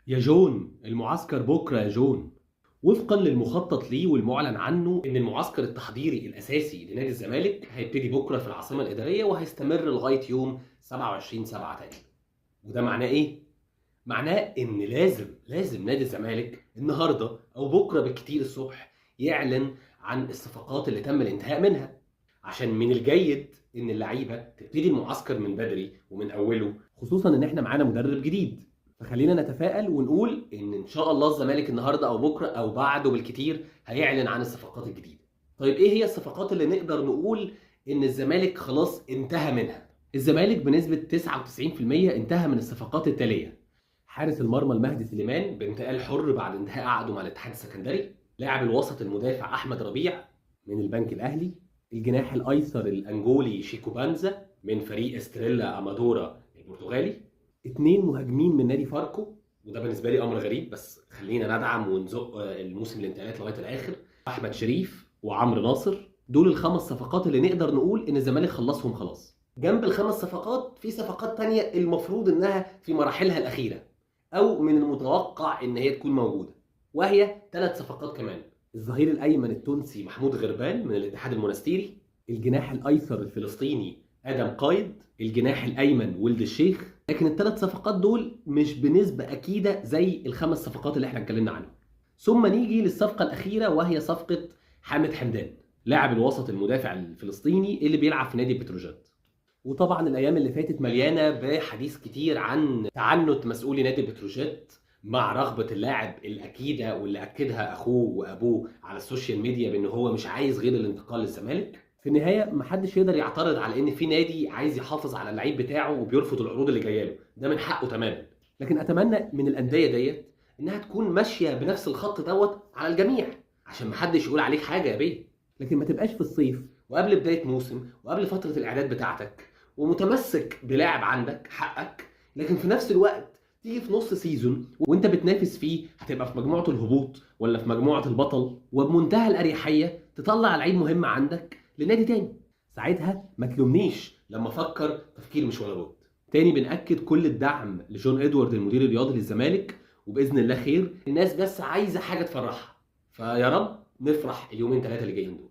يا جون، المعسكر بكرة يا جون. وفقا للمخطط ليه والمعلن عنه ان المعسكر التحضيري الاساسي لنادي الزمالك هيبتدي بكرة في العاصمة الادارية وهيستمر لغاية يوم 27/7 تقريبا. وده معناه ايه؟ معناه ان لازم نادي الزمالك النهارده او بكرة بالكتير الصبح يعلن عن الصفقات اللي تم الانتهاء منها، عشان من الجيد ان اللعيبة تبتدي المعسكر من بدري ومن اوله، خصوصا ان احنا معانا مدرب جديد. فخلينا نتفائل ونقول ان شاء الله الزمالك النهارده او بكره او بعده بالكتير هيعلن عن الصفقات الجديده. طيب ايه هي الصفقات اللي نقدر نقول ان الزمالك خلاص انتهى منها؟ الزمالك بنسبه 99% انتهى من الصفقات التاليه: حارس المرمى المهدي سليمان بانتقال حر بعد انتهاء عقده مع الاتحاد السكندري، لاعب الوسط المدافع احمد ربيع من البنك الاهلي، الجناح الايسر الانجولي شيكو بانزا من فريق استريلا امادورا البرتغالي، اتنين مهاجمين من نادي فاركو، وده بالنسبه لي امر غريب بس خلينا ندعم ونزق الموسم الانتقالات لغايه الاخر، احمد شريف وعمرو ناصر. دول الخمس صفقات اللي نقدر نقول ان الزمالك خلصهم خلاص. جنب الخمس صفقات في صفقات تانية المفروض انها في مراحلها الاخيره او من المتوقع ان هي تكون موجوده، وهي ثلاث صفقات كمان: الظهير الايمن التونسي محمود غربال من الاتحاد المونستيري، الجناح الايسر الفلسطيني ادم قايد، الجناح الايمن ولد الشيخ. لكن الثلاث صفقات دول مش بنسبه اكيده زي الخمس صفقات اللي احنا اتكلمنا عنهم. ثم نيجي للصفقه الاخيره وهي صفقه حامد حمدان، لاعب الوسط المدافع الفلسطيني اللي بيلعب في نادي بتروجيت. وطبعا الايام اللي فاتت مليانه بحديث كتير عن تعنت مسؤولي نادي بتروجيت مع رغبه اللاعب الاكيده واللي اكدها اخوه وابوه على السوشيال ميديا بان هو مش عايز غير الانتقال للزمالك. في النهايه محدش يقدر يعترض على ان في نادي عايز يحافظ على اللعيب بتاعه وبيرفض العروض اللي جايه له، ده من حقه تماما. لكن اتمنى من الانديه ديت انها تكون ماشيه بنفس الخط دوت على الجميع، عشان محدش يقول عليك حاجه يا بيه. لكن ما تبقاش في الصيف وقبل بدايه موسم وقبل فتره الاعداد بتاعتك ومتمسك بلاعب عندك حقك، لكن في نفس الوقت تيجي في نص سيزون وانت بتنافس فيه هتبقى في مجموعه الهبوط ولا في مجموعه البطل، وبمنتهى الاريحيه تطلع لعيب مهم عندك لنادي تاني. ساعتها ما تلومنيش لما افكر تفكير مش ولا بد. تاني بنأكد كل الدعم لجون ادوارد المدير الرياضي للزمالك، وباذن الله خير. الناس بس عايزه حاجه تفرحها، فيا رب نفرح اليومين ثلاثه اللي جايين دول.